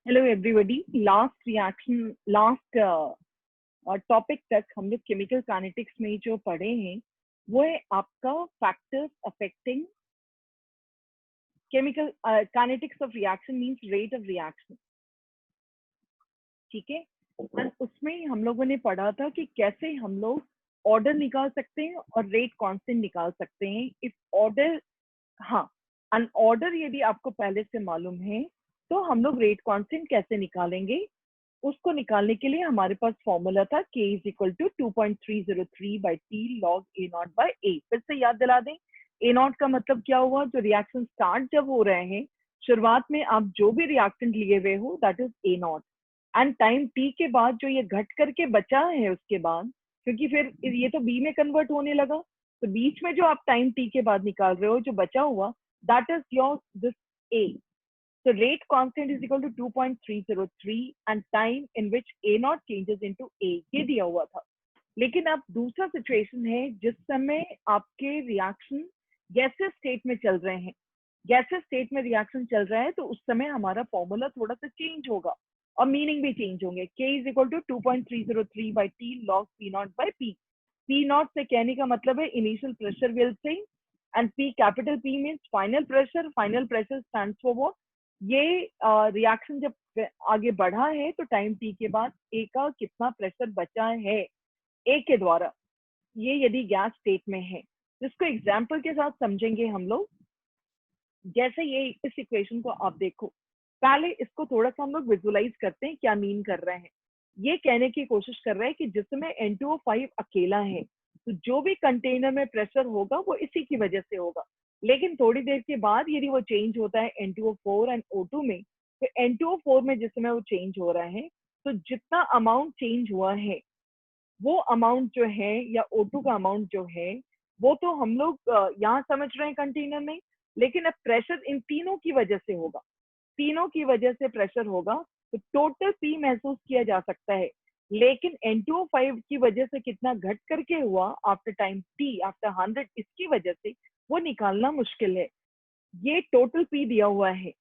Hello everybody. Last topic तक हम लोग केमिकल काइनेटिक्स में जो पढ़े हैं वो है आपका factors affecting chemical kinetics of reaction means rate of reaction. ठीक है। और उसमें हम लोगों ने पढ़ा था कि कैसे हम लोग ऑर्डर निकाल सकते हैं और रेट कांस्टेंट निकाल सकते हैं इफ ऑर्डर। हाँ, अन ऑर्डर यदि आपको पहले से मालूम है तो हम लोग रेट कांस्टेंट कैसे निकालेंगे। उसको निकालने के लिए हमारे पास फॉर्मूला था k is equal to 2.303 by T log a nought by a. फिर से याद दिला दें, ए नॉट का मतलब क्या हुआ? जो रिएक्शन स्टार्ट जब हो रहे हैं, शुरुआत में आप जो भी रिएक्टेंट लिए हुए हो that is a not. And time T के बाद जो ये घट करके बचा है उसके बाद, क्योंकि फिर ये तो बी में कन्वर्ट होने लगा, तो बीच में जो आप टाइम टी के बाद निकाल रहे हो जो बचा हुआ that is your this A. So rate constant is equal to 2.303 and time in which A naught changes into A, ये दिया हुआ था। लेकिन अब दूसरा सिचुएशन है जिस समय आपके रिएक्शन गैसेस स्टेट में चल रहे हैं। गैसेस स्टेट में रिएक्शन चल रहा है तो उस समय हमारा फॉर्मूला थोड़ा सा चेंज होगा और मीनिंग भी चेंज होंगे। K is equal to 2.303 by T log P naught by P. P naught से कहने का मतलब है initial pressure will say, and P capital P means final pressure. Final pressure stands for what? ये reaction जब आगे बढ़ा है तो टाइम टी के बाद ए का कितना प्रेशर बचा है ए के द्वारा, ये यदि गैस स्टेट में है। जिसको एग्जाम्पल के साथ समझेंगे हम लोग। जैसे ये इस इक्वेशन को आप देखो, पहले इसको थोड़ा सा हम लोग विजुअलाइज करते हैं क्या मीन कर रहे हैं। ये कहने की कोशिश कर रहे हैं कि जिसमें N2O5 अकेला है तो जो भी कंटेनर में प्रेशर होगा वो इसी की वजह से होगा। लेकिन थोड़ी देर के बाद यदि वो चेंज होता है N2O4 एंड O2 में, तो N2O4 में जिस समय वो चेंज हो रहा है तो जितना अमाउंट चेंज हुआ है वो अमाउंट जो है या O2 का अमाउंट जो है वो तो हम लोग यहाँ समझ रहे हैं कंटेनर में, लेकिन अब प्रेशर इन तीनों की वजह से होगा। तीनों की वजह से प्रेशर होगा तो टोटल पी महसूस किया जा सकता है। लेकिन N2O5 की वजह से कितना घट करके हुआ आफ्टर टाइम टी, आफ्टर 100, इसकी वजह से वो निकालना मुश्किल है। ये टोटल पी दिया हुआ है।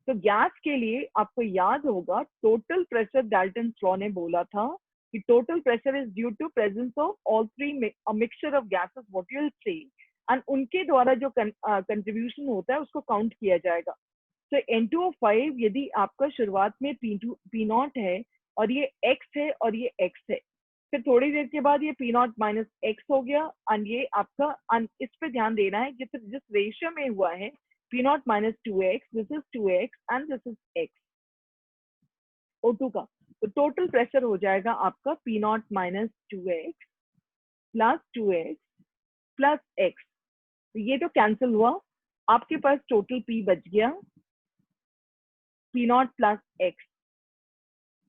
तो गैस के लिए आपको याद होगा टोटल प्रेशर डाल्टन लॉ ने बोला था कि total pressure is due to presence of all three mixture of gases what you will say, and उनके द्वारा जो कंट्रीब्यूशन होता है उसको काउंट किया जाएगा। तो N2O5 यदि आपका शुरुआत में पी नॉट है और ये x है और ये x है, फिर थोड़ी देर के बाद ये पी नॉट माइनस एक्स हो गया, एंड ये आपका इस पे ध्यान देना है जिस रेशियो में हुआ है P not minus 2x, this is 2x and this is x O2 का। तो टोटल प्रेशर हो जाएगा आपका P not minus 2x plus 2x plus x। तो ये तो कैंसिल हुआ, आपके पास टोटल पी बच गया पी नॉट प्लस एक्स।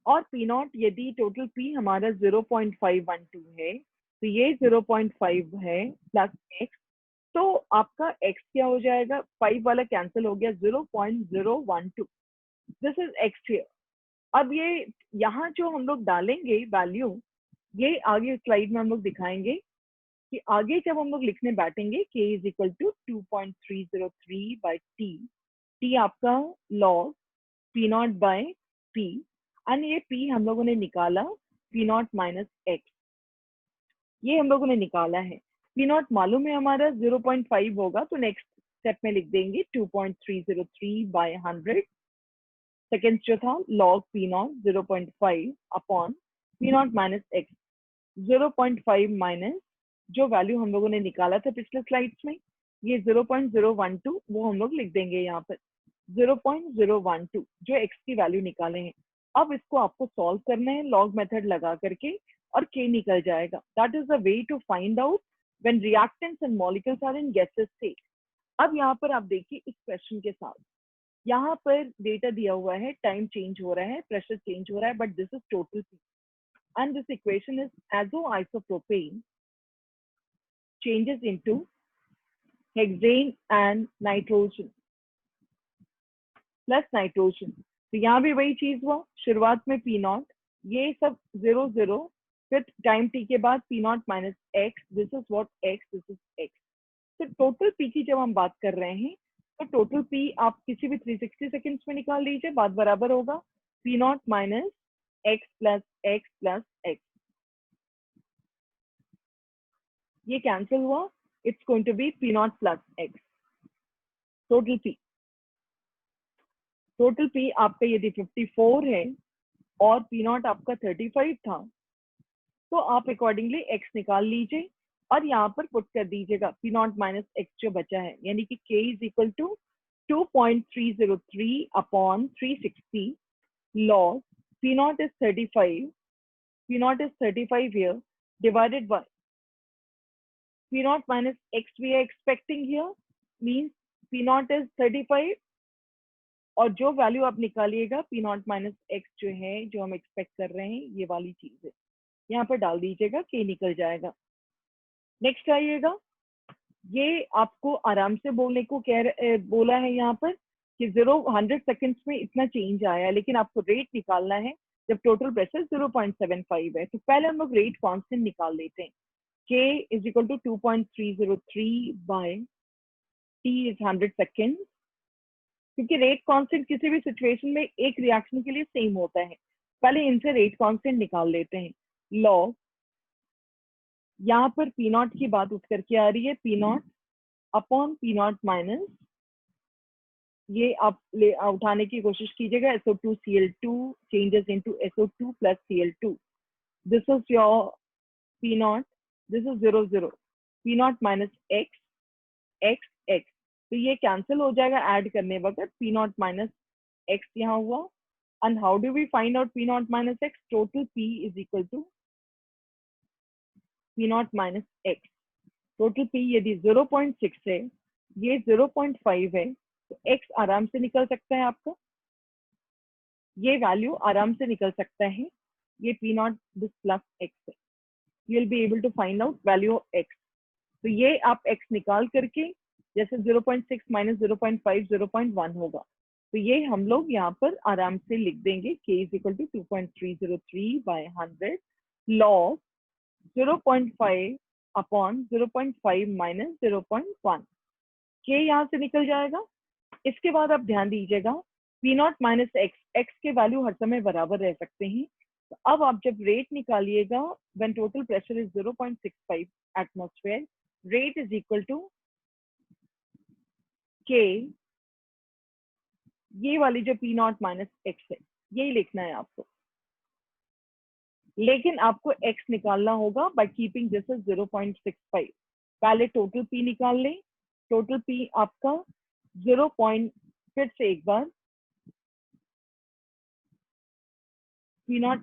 और पी नॉट यदि टोटल पी हमारा 0.512 है तो ये 0.5 है प्लस एक्स, तो आपका x क्या हो जाएगा? 5 वाला कैंसिल हो गया, 0.012, दिस इज x हियर। अब ये यहाँ जो हम लोग डालेंगे वैल्यू, ये आगे स्लाइड में हम लोग दिखाएंगे कि आगे जब हम लोग लिखने बैठेंगे k is equal to 2.303 by t, t आपका log P nought by p, and ये पी हम लोगों ने निकाला पी नॉट माइनस एक्स, ये हम लोगों ने निकाला है। पी नॉट मालूम है हमारा 0.5 होगा, तो नेक्स्ट स्टेप में लिख देंगे 2.303 बाय 100 सेकेंड जो था log P not 0.5 upon P not minus x. 0.5 minus जो वैल्यू हम लोगों ने निकाला था पिछले स्लाइड्स में, ये 0.012, वो हम लोग लिख देंगे यहाँ पर 0.012 जो x की वैल्यू निकाले हैं। अब इसको आपको सॉल्व करना है लॉग मेथड लगा करके और k निकल जाएगा। That is the way to find out when reactants and molecules are in gases state. अब यहाँ पर आप देखिए इस क्वेश्चन के साथ, यहाँ पर डेटा दिया हुआ है, टाइम चेंज हो रहा है, प्रेशर चेंज हो रहा है, but this is total P, and this equation is azoisopropane changes into hexane and nitrogen plus nitrogen. तो यहाँ भी वही चीज हुआ, शुरुआत में पी नॉट, ये सब 0 0, फिर टाइम टी के बाद P not minus x, this is what x, this is x. तो टोटल पी की जब हम बात कर रहे हैं तो टोटल पी आप किसी भी 360 सेकेंड्स में निकाल लीजिए, बात बराबर होगा। P naught minus x plus x plus x. ये कैंसिल हुआ, it's going to be P naught plus x. Total P. Total P आपका यदि 54 है और P naught आपका 35 था, तो आप अकॉर्डिंगली x निकाल लीजिए और यहाँ पर पुट कर दीजिएगा P naught minus x जो बचा है, यानी कि k is equal to 2.303 upon 360 log P naught is 35. P naught is 35 here divided by P naught minus x we are expecting here means P naught is 35 और जो value आप निकालिएगा P naught minus x जो है, जो हम expect कर रहे हैं, ये वाली चीज है, यहाँ पर डाल दीजिएगा, k निकल जाएगा. नेक्स्ट आइएगा, ये आपको आराम से बोलने को बोला है यहाँ पर कि 100 सेकेंड्स में इतना चेंज आया है, लेकिन आपको रेट निकालना है जब टोटल प्रेशर 0.75 है. तो पहले हम लोग रेट कांस्टेंट निकाल लेते हैं. K is equal to 2.303 by T is 100 seconds. क्योंकि रेट कांस्टेंट किसी भी सिचुएशन में एक रिएक्शन के लिए सेम होता है. पहले इनसे रेट कांस्टेंट निकाल लेते हैं. लॉग, यहाँ पर P नॉट की बात उठ करके आ रही है, P not upon P not minus, ये आप उठाने की कोशिश कीजिएगा, SO2Cl2 changes into SO2 plus Cl2. This is your P naught, this is 0 0. P naught minus x x x. तो ये कैंसिल हो जाएगा ऐड करने वक्त. P naught minus x यहाँ हुआ. And how do we find out P naught minus x? Total P is equal to P naught minus x. Total P यदि 0.6 है, ये 0.5 है, तो x आराम से निकल सकता है आपका, ये वैल्यू आराम से निकल सकता है, ये P naught this plus x है. You will be able to find out value of x. तो ये आप x निकाल करके जैसे 0.6 minus 0.5 0.1 होगा, तो ये हम लोग यहाँ पर आराम से लिख देंगे. K is equal to 2.303 by 100 log 0.5 upon 0.5 minus 0.1. K यहाँ से निकल जाएगा. इसके बाद आप ध्यान दीजिएगा, P naught minus x, x के वैल्यू हर समय बराबर रह सकते हैं. तो अब आप जब rate निकालिएगा, when total pressure is 0.65 atmosphere, rate is equal to K, ये वाली जो P naught minus x है, यही लिखना है आपको, लेकिन आपको x निकालना होगा by keeping this as 0.65. पहले टोटल P निकाल लें. टोटल P आपका 0. फिर से एक बार P naught,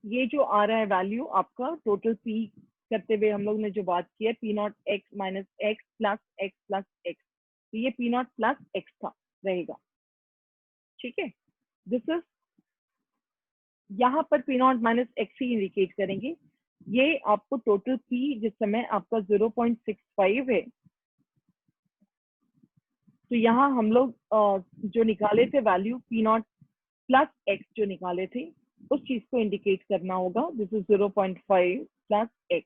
ये जो आ रहा है वैल्यू आपका टोटल P करते हुए हम लोग ने जो बात की है, P naught x minus x plus x plus x, तो ये P naught plus x था रहेगा. ठीक है, दिस इज, यहाँ पर P naught minus x ही इंडिकेट करेंगे. ये आपको टोटल P जिस समय आपका 0.65 है, तो यहाँ हम लोग जो निकाले the value P naught plus x जो निकाले थे, उस चीज को इंडिकेट करना होगा. This is 0.5 plus x.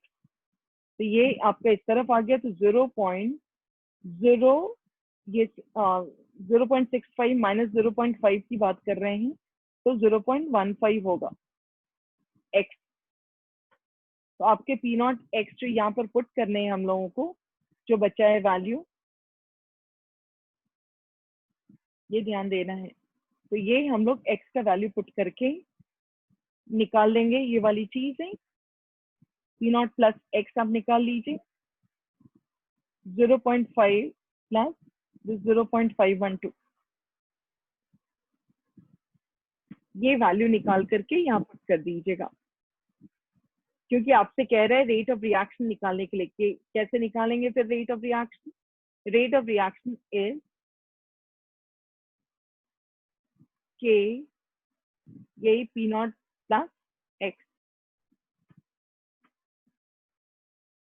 तो ये आपका इस तरफ आ गया, तो 0.0, ये 0.65 माइनस 0.5 की बात कर रहे हैं, तो 0.15 होगा x. तो आपके P naught x जो यहाँ पर पुट करने हैं हम लोगों को, जो बचा है वैल्यू, ये ध्यान देना है. तो ये हम लोग x का वैल्यू पुट करके निकाल लेंगे. ये वाली चीज है, P naught प्लस x आप निकाल लीजिए, 0.5 प्लस 0.512, ये वैल्यू निकाल करके यहाँ पुट कर दीजिएगा. क्योंकि आपसे कह रहा है रेट ऑफ रिएक्शन निकालने के लिए. कैसे निकालेंगे फिर rate of reaction? Rate of reaction is K, यही P naught plus x.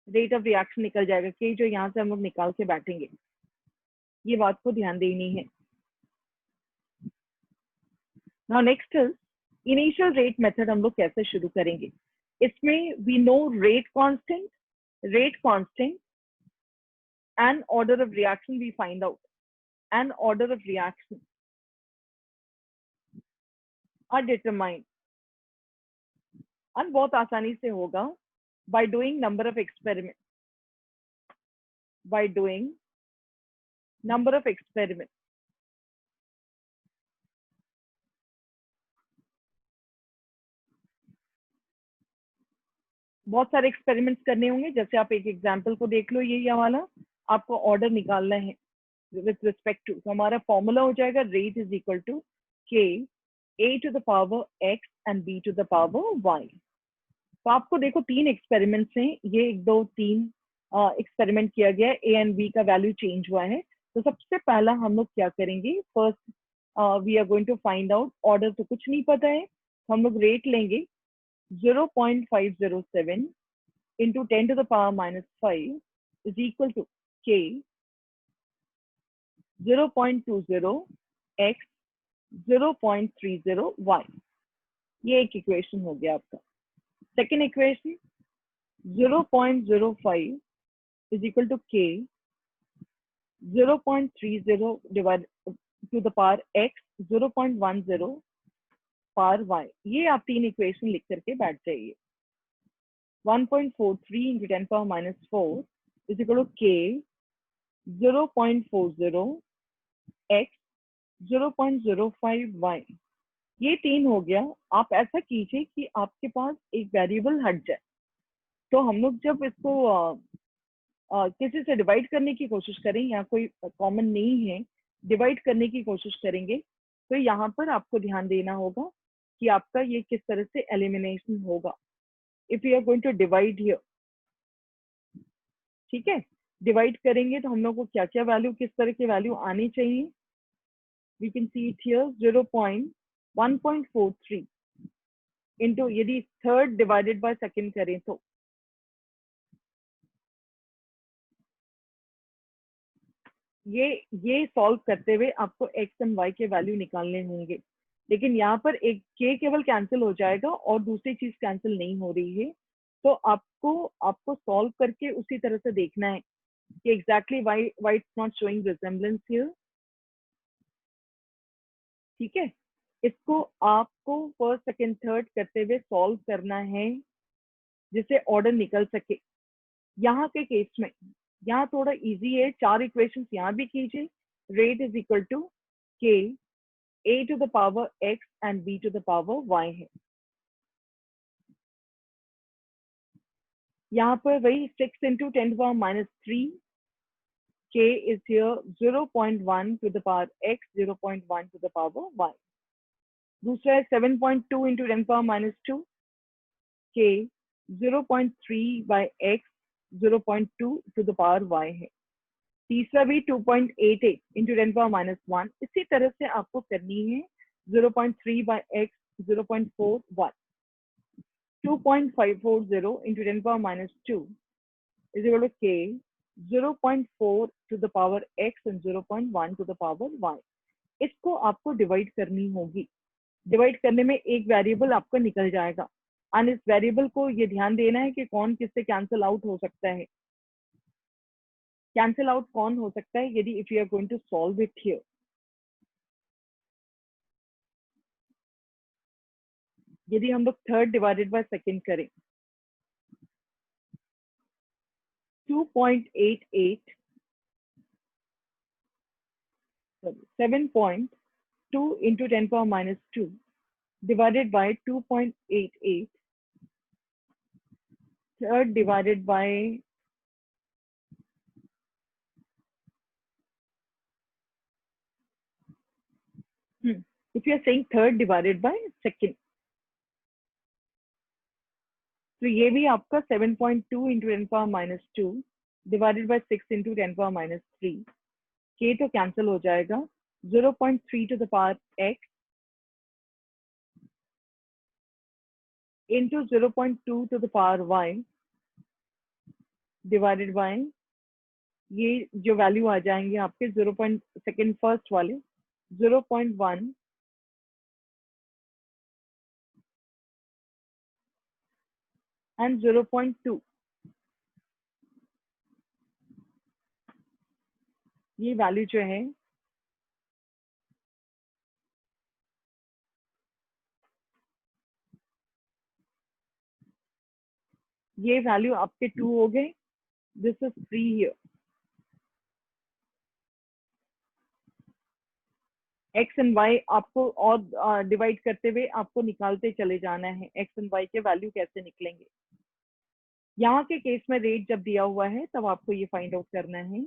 Rate of reaction निकल जाएगा, K जो यहाँ से हम लोग निकाल के बैठेंगे. ये बात को ध्यान देनी है. Now next is initial rate method. हम लोग कैसे शुरू करेंगे? इसमें we know rate constant and order of reaction we find out. And order of reaction, are determined, और बहुत आसानी से होगा by doing number of experiment, by doing number of experiment. बहुत सारे एक्सपेरिमेंट्स करने होंगे, जैसे आप एक एग्जांपल को देख लो, ये वाला आपको ऑर्डर निकालना है विथ रिस्पेक्ट टू, तो हमारा फॉर्मूला हो जाएगा rate is equal to k a to the power x and b to the power y. तो आपको देखो 3 एक्सपेरिमेंट्स हैं, ये 1 2 3 एक्सपेरिमेंट किया गया है, ए एंड बी का वैल्यू चेंज हुआ है। तो सबसे पहला हम लोग क्या करेंगे, first we are going to find out, order तो कुछ नहीं पता है, तो हम लोग रेट लेंगे 0.507 into 10 to the power minus 5 is equal to k 0.20 x 0.30 y। ये एक इक्वेशन हो गया आपका। Second equation 0.05 is equal to k 0.30 divided to the power x 0.10 power y। ये आप 3 इक्वेशन लिख करके बैठ जाइए। 1.43 into 10 power minus 4 is equal to k 0.40 x 0.05 y। ये 3 हो गया। आप ऐसा कीजिए कि आपके पास एक वेरिएबल हट जाए, तो हम लोग जब इसको किसी से डिवाइड करने की कोशिश करें, या कोई कॉमन नहीं है, डिवाइड करने की कोशिश करेंगे, तो यहाँ पर आपको ध्यान देना होगा कि आपका ये किस तरह से एलिमिनेशन होगा। If you are going to divide here, ठीक है, डिवाइड करेंगे तो हम लोग को क्या क्या वैल्यू, किस तरह की वैल्यू आनी चाहिए। We can see it here 1.43 into, यदि थर्ड डिवाइडेड बाय सेकेंड करें तो ये सॉल्व करते हुए आपको एक्स एंड वाई के वैल्यू निकालने होंगे। लेकिन यहाँ पर एक के केवल कैंसिल हो जाएगा और दूसरी चीज कैंसिल नहीं हो रही है, तो आपको सॉल्व करके उसी तरह से देखना है कि exactly why it's not showing resemblance here. ठीक है, इसको आपको फर्स्ट सेकेंड थर्ड करते हुए सॉल्व करना है जिससे ऑर्डर निकल सके। यहाँ के केस में यहाँ थोड़ा इजी है, 4 इक्वेशंस यहाँ भी कीजिए। Rate is equal to k a to the power x and b to the power y है। यहाँ पर वही 6 into 10 to the power minus 3, k is here 0.1 to the power x, 0.1 to the power y। दूसरा है 7.2 into 10 to the power minus 2, k 0.3 by x, 0.2 to the power y है। तीसरा भी 2.88 into 10 power minus 1। इसी तरह से आपको करनी है 0.3 by x, 0.4 y। 2.540 into 10 power minus 2 is equal to k 0.4 to the power x and 0.1 to the power y। इसको आपको डिवाइड करनी होगी। डिवाइड करने में एक वेरिएबल आपका निकल जाएगा, और इस वेरिएबल को ये ध्यान देना है कि कौन किससे कैंसिल आउट हो सकता है। कैंसिल आउट कौन हो सकता है, यदि if you are going to solve it here, यदि हम लोग थर्ड डिवाइडेड बाय सेकेंड करें 2.88 7.2 into 10 power minus 2 divided by 2.88 third divided by if you are saying third divided by second, तो ये भी आपका 7.2 into 10 power minus 2 divided by 6 into 10 power minus 3, k तो cancel हो जाएगा, 0.3 to the power x into 0.2 to the power y divided by, ये जो value आ जाएंगे आपके 0. सेकेंड फर्स्ट वाले 0.1 एंड 0.2, ये वैल्यू जो है ये वैल्यू आपके 2 हो गए, this is 3 here. X and Y आपको और डिवाइड करते हुए आपको निकालते चले जाना है, एक्स एंड वाई के वैल्यू कैसे निकलेंगे। यहाँ के केस में रेट जब दिया हुआ है तब आपको ये फाइंड आउट करना है।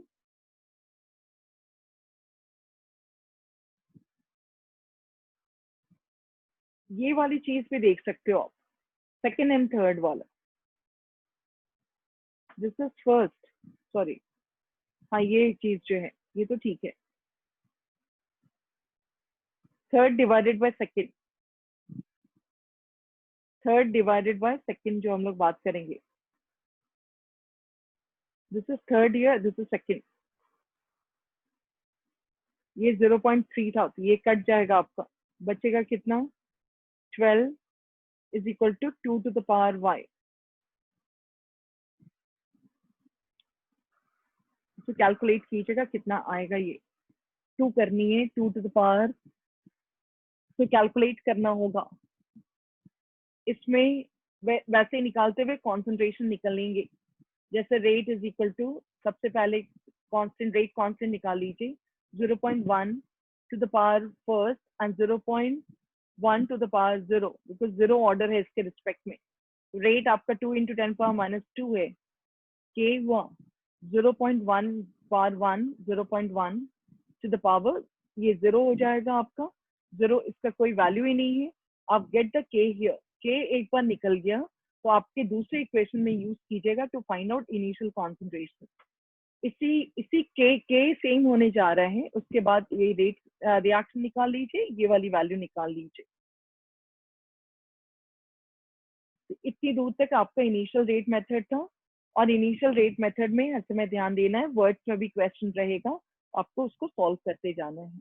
ये वाली चीज भी देख सकते हो आप, सेकेंड एंड थर्ड वाला, दिस इज फर्स्ट, सॉरी, हाँ ये चीज जो है ये तो ठीक है। Third divided by second, third divided by second जो हम लोग बात करेंगे, this is third year, this is second. ये 0.3 था तो ये कट जाएगा आपका, बचेगा कितना, 12 is equal to 2 to the power y। तो कैलकुलेट कीजिएगा कितना आएगा, ये 2 करनी है, 2 टू द पावर, तो कैलकुलेट करना होगा। इसमें वैसे निकालते हुए कॉन्सेंट्रेशन निकलेंगे, जैसे रेट इज इक्वल टू, सबसे पहले कांस्टेंट, रेट कांस्टेंट निकाल लीजिए, 0.1 to the power first and 0.1 to the power 0, because 0 order है इसके रिस्पेक्ट में। रेट आपका 2 इंटू 10 पावर -2 है, के 0.1 पावर 1, 0.1 टू द पावर, ये 0 हो जाएगा आपका, 0 इसका कोई वैल्यू ही नहीं है। आप गेट द के हियर, के एक बार निकल गया तो आपके दूसरे इक्वेशन में यूज कीजिएगा to find out initial concentration. इसी के सेम होने जा रहे हैं, उसके बाद ये रेट रिएक्शन निकाल लीजिए, ये वाली वैल्यू निकाल लीजिए। तो इतनी दूर तक आपका इनिशियल रेट मेथड था, और इनिशियल रेट मेथड में हमें ध्यान देना है, वर्ड्स में भी क्वेश्चन रहेगा, आपको उसको सॉल्व करते जाना है।